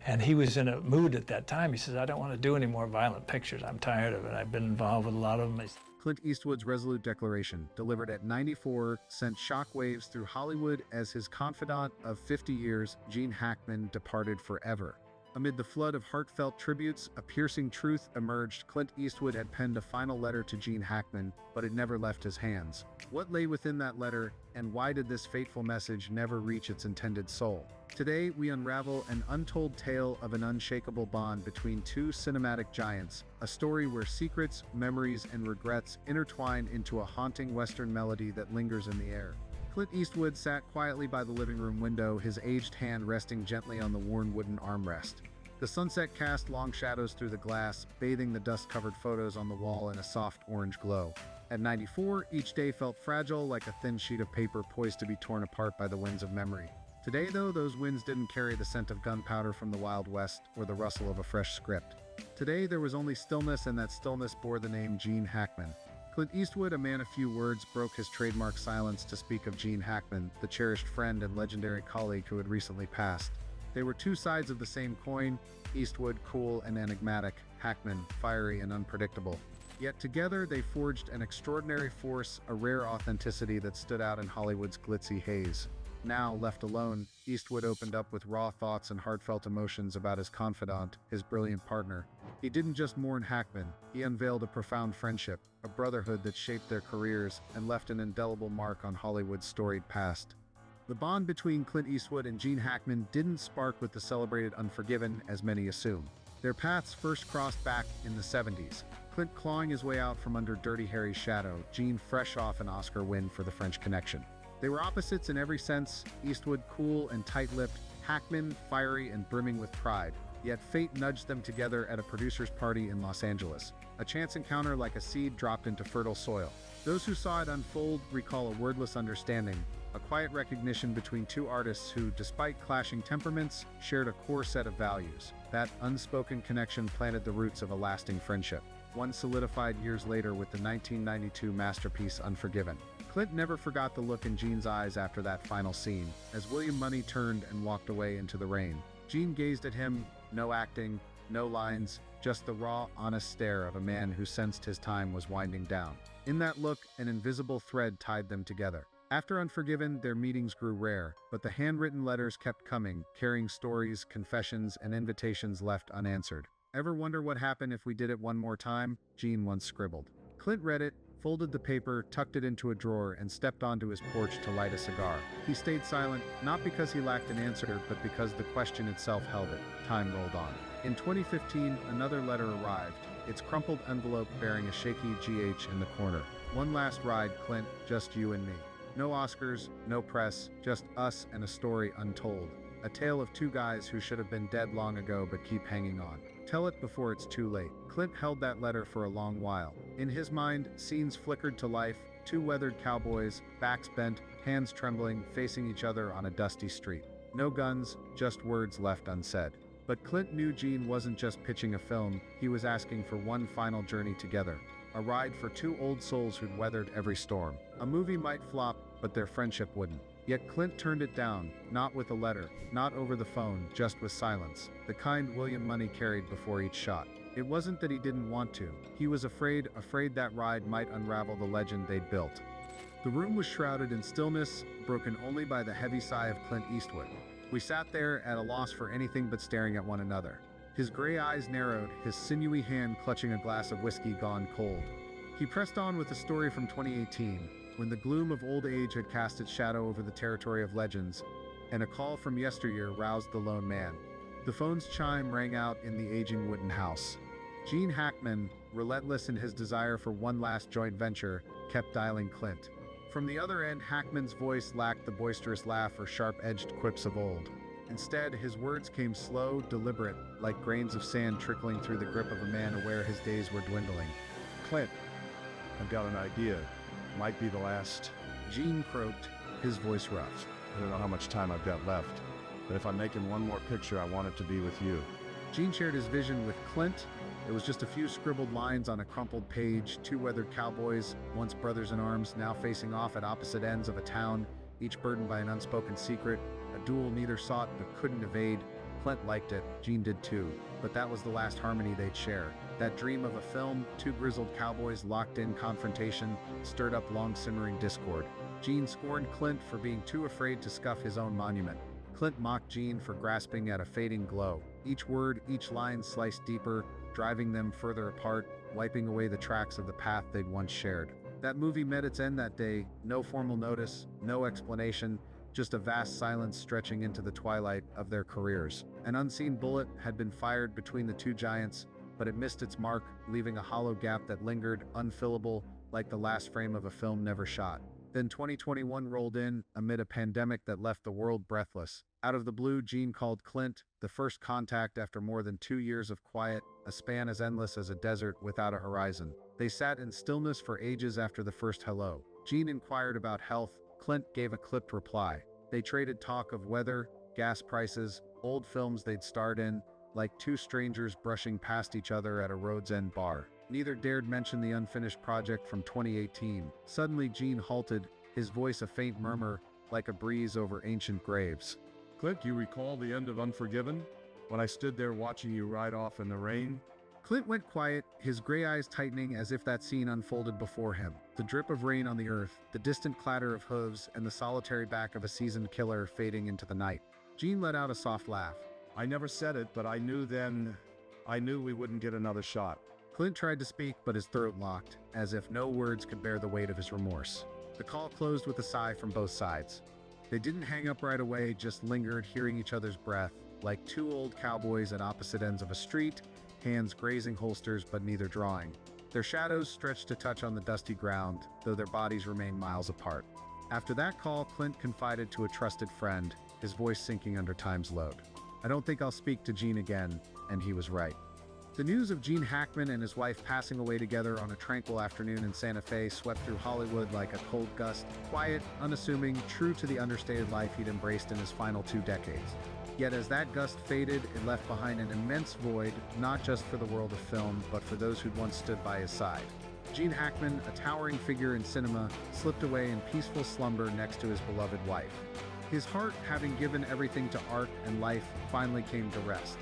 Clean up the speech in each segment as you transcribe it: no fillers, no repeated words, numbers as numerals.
And he was in a mood at that time. He says, I don't want to do any more violent pictures. I'm tired of it. I've been involved with a lot of them. Clint Eastwood's resolute declaration, delivered at 94, sent shockwaves through Hollywood as his confidant of 50 years, Gene Hackman, departed forever. Amid the flood of heartfelt tributes, a piercing truth emerged. Clint Eastwood had penned a final letter to Gene Hackman, but it never left his hands. What lay within that letter, and why did this fateful message never reach its intended soul? Today, we unravel an untold tale of an unshakable bond between two cinematic giants, a story where secrets, memories, and regrets intertwine into a haunting Western melody that lingers in the air. Clint Eastwood sat quietly by the living room window, his aged hand resting gently on the worn wooden armrest. The sunset cast long shadows through the glass, bathing the dust-covered photos on the wall in a soft orange glow. At 94, each day felt fragile, like a thin sheet of paper poised to be torn apart by the winds of memory. Today, though, those winds didn't carry the scent of gunpowder from the Wild West or the rustle of a fresh script. Today, there was only stillness, and that stillness bore the name Gene Hackman. Clint Eastwood, a man of few words, broke his trademark silence to speak of Gene Hackman, the cherished friend and legendary colleague who had recently passed. They were two sides of the same coin, Eastwood cool and enigmatic, Hackman fiery and unpredictable. Yet together they forged an extraordinary force, a rare authenticity that stood out in Hollywood's glitzy haze. Now, left alone, Eastwood opened up with raw thoughts and heartfelt emotions about his confidant, his brilliant partner. He didn't just mourn Hackman, he unveiled a profound friendship, a brotherhood that shaped their careers and left an indelible mark on Hollywood's storied past. The bond between Clint Eastwood and Gene Hackman didn't spark with the celebrated Unforgiven, as many assume. Their paths first crossed back in the 70s, Clint clawing his way out from under Dirty Harry's shadow, Gene fresh off an Oscar win for The French Connection. They were opposites in every sense, Eastwood cool and tight-lipped, Hackman fiery and brimming with pride. Yet fate nudged them together at a producer's party in Los Angeles, a chance encounter like a seed dropped into fertile soil. Those who saw it unfold recall a wordless understanding, a quiet recognition between two artists who, despite clashing temperaments, shared a core set of values. That unspoken connection planted the roots of a lasting friendship, one solidified years later with the 1992 masterpiece Unforgiven. Clint never forgot the look in Gene's eyes after that final scene, as William Money turned and walked away into the rain. Gene gazed at him, no acting, no lines, just the raw, honest stare of a man who sensed his time was winding down. In that look, an invisible thread tied them together. After Unforgiven, their meetings grew rare, but the handwritten letters kept coming, carrying stories, confessions, and invitations left unanswered. "Ever wonder what happened if we did it one more time?" Gene once scribbled. Clint read it, folded the paper, tucked it into a drawer, and stepped onto his porch to light a cigar. He stayed silent, not because he lacked an answer, but because the question itself held it. Time rolled on. In 2015, another letter arrived, its crumpled envelope bearing a shaky GH in the corner. "One last ride, Clint, just you and me. No Oscars, no press, just us and a story untold. A tale of two guys who should have been dead long ago but keep hanging on. Tell it before it's too late." Clint held that letter for a long while. In his mind, scenes flickered to life, two weathered cowboys, backs bent, hands trembling, facing each other on a dusty street. No guns, just words left unsaid. But Clint knew Gene wasn't just pitching a film, he was asking for one final journey together. A ride for two old souls who'd weathered every storm. A movie might flop, but their friendship wouldn't. Yet Clint turned it down, not with a letter, not over the phone, just with silence, the kind William Money carried before each shot. It wasn't that he didn't want to. He was afraid that ride might unravel the legend they'd built. The room was shrouded in stillness, broken only by the heavy sigh of Clint Eastwood. We sat there at a loss for anything but staring at one another. His gray eyes narrowed, his sinewy hand clutching a glass of whiskey gone cold. He pressed on with the story from 2018, when the gloom of old age had cast its shadow over the territory of legends, and a call from yesteryear roused the lone man. The phone's chime rang out in the aging wooden house. Gene Hackman, relentless in his desire for one last joint venture, kept dialing Clint. From the other end, Hackman's voice lacked the boisterous laugh or sharp-edged quips of old. Instead, his words came slow, deliberate, like grains of sand trickling through the grip of a man aware his days were dwindling. "Clint, I've got an idea. Might be the last." Gene croaked, his voice rough. "I don't know how much time I've got left, but if I'm making one more picture, I want it to be with you." Gene shared his vision with Clint. It was just a few scribbled lines on a crumpled page, two weathered cowboys, once brothers in arms, now facing off at opposite ends of a town, each burdened by an unspoken secret, a duel neither sought but couldn't evade. Clint liked it, Gene did too, but that was the last harmony they'd share. That dream of a film, two grizzled cowboys locked in confrontation, stirred up long-simmering discord. Gene scorned Clint for being too afraid to scuff his own monument. Clint mocked Gene for grasping at a fading glow. Each word, each line sliced deeper, driving them further apart, wiping away the tracks of the path they'd once shared. That movie met its end that day, no formal notice, no explanation, just a vast silence stretching into the twilight of their careers. An unseen bullet had been fired between the two giants, but it missed its mark, leaving a hollow gap that lingered, unfillable, like the last frame of a film never shot. Then 2021 rolled in, amid a pandemic that left the world breathless. Out of the blue, Gene called Clint, the first contact after more than 2 years of quiet, a span as endless as a desert without a horizon. They sat in stillness for ages after the first hello. Gene inquired about health, Clint gave a clipped reply. They traded talk of weather, gas prices, old films they'd starred in, like two strangers brushing past each other at a road's end bar. Neither dared mention the unfinished project from 2018. Suddenly Gene halted, his voice a faint murmur, like a breeze over ancient graves. Clint, you recall the end of Unforgiven? When I stood there watching you ride off in the rain? Clint went quiet, his gray eyes tightening as if that scene unfolded before him. The drip of rain on the earth, the distant clatter of hooves, and the solitary back of a seasoned killer fading into the night. Gene let out a soft laugh. I never said it, but I knew we wouldn't get another shot. Clint tried to speak, but his throat locked, as if no words could bear the weight of his remorse. The call closed with a sigh from both sides. They didn't hang up right away, just lingered, hearing each other's breath, like two old cowboys at opposite ends of a street, hands grazing holsters but neither drawing. Their shadows stretched to touch on the dusty ground, though their bodies remained miles apart. After that call, Clint confided to a trusted friend, his voice sinking under time's load. I don't think I'll speak to Gene again, and he was right. The news of Gene Hackman and his wife passing away together on a tranquil afternoon in Santa Fe swept through Hollywood like a cold gust, quiet, unassuming, true to the understated life he'd embraced in his final 2 decades. Yet as that gust faded, it left behind an immense void, not just for the world of film, but for those who'd once stood by his side. Gene Hackman, a towering figure in cinema, slipped away in peaceful slumber next to his beloved wife. His heart, having given everything to art and life, finally came to rest.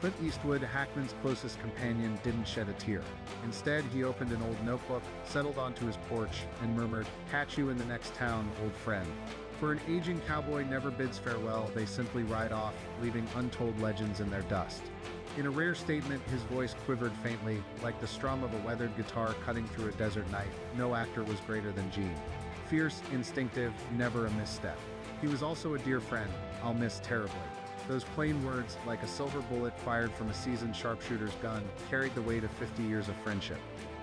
Clint Eastwood, Hackman's closest companion, didn't shed a tear. Instead, he opened an old notebook, settled onto his porch, and murmured, "Catch you in the next town, old friend." For an aging cowboy never bids farewell, they simply ride off, leaving untold legends in their dust. In a rare statement, his voice quivered faintly, like the strum of a weathered guitar cutting through a desert night. No actor was greater than Gene. Fierce, instinctive, never a misstep. He was also a dear friend, I'll miss terribly. Those plain words, like a silver bullet fired from a seasoned sharpshooter's gun, carried the weight of 50 years of friendship.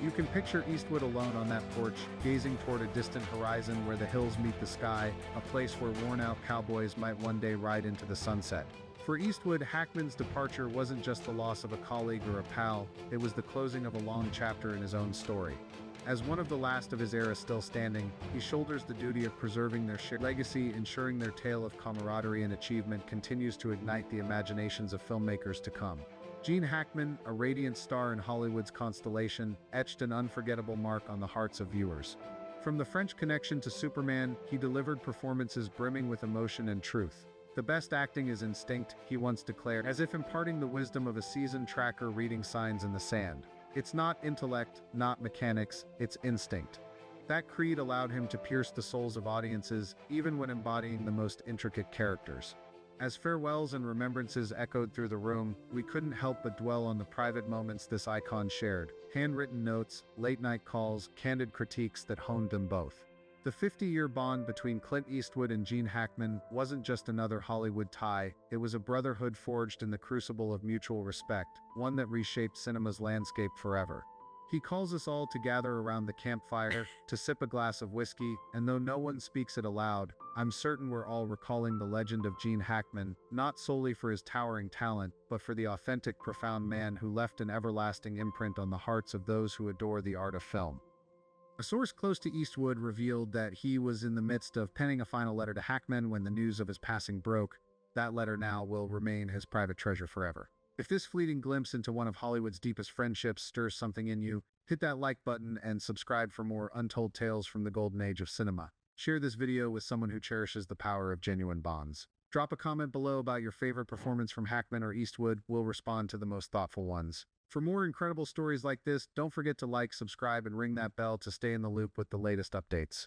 You can picture Eastwood alone on that porch, gazing toward a distant horizon where the hills meet the sky, a place where worn-out cowboys might one day ride into the sunset. For Eastwood, Hackman's departure wasn't just the loss of a colleague or a pal, it was the closing of a long chapter in his own story. As one of the last of his era still standing, he shoulders the duty of preserving their shared legacy, ensuring their tale of camaraderie and achievement continues to ignite the imaginations of filmmakers to come. Gene Hackman, a radiant star in Hollywood's constellation, etched an unforgettable mark on the hearts of viewers. From The French Connection to Superman, he delivered performances brimming with emotion and truth. "The best acting is instinct," he once declared, as if imparting the wisdom of a seasoned tracker reading signs in the sand. "It's not intellect, not mechanics, it's instinct." That creed allowed him to pierce the souls of audiences, even when embodying the most intricate characters. As farewells and remembrances echoed through the room, we couldn't help but dwell on the private moments this icon shared. Handwritten notes, late-night calls, candid critiques that honed them both. The 50-year bond between Clint Eastwood and Gene Hackman wasn't just another Hollywood tie, it was a brotherhood forged in the crucible of mutual respect, one that reshaped cinema's landscape forever. He calls us all to gather around the campfire, to sip a glass of whiskey, and though no one speaks it aloud, I'm certain we're all recalling the legend of Gene Hackman, not solely for his towering talent, but for the authentic, profound man who left an everlasting imprint on the hearts of those who adore the art of film. A source close to Eastwood revealed that he was in the midst of penning a final letter to Hackman when the news of his passing broke. That letter now will remain his private treasure forever. If this fleeting glimpse into one of Hollywood's deepest friendships stirs something in you, hit that like button and subscribe for more untold tales from the golden age of cinema. Share this video with someone who cherishes the power of genuine bonds. Drop a comment below about your favorite performance from Hackman or Eastwood. We'll respond to the most thoughtful ones. For more incredible stories like this, don't forget to like, subscribe, and ring that bell to stay in the loop with the latest updates.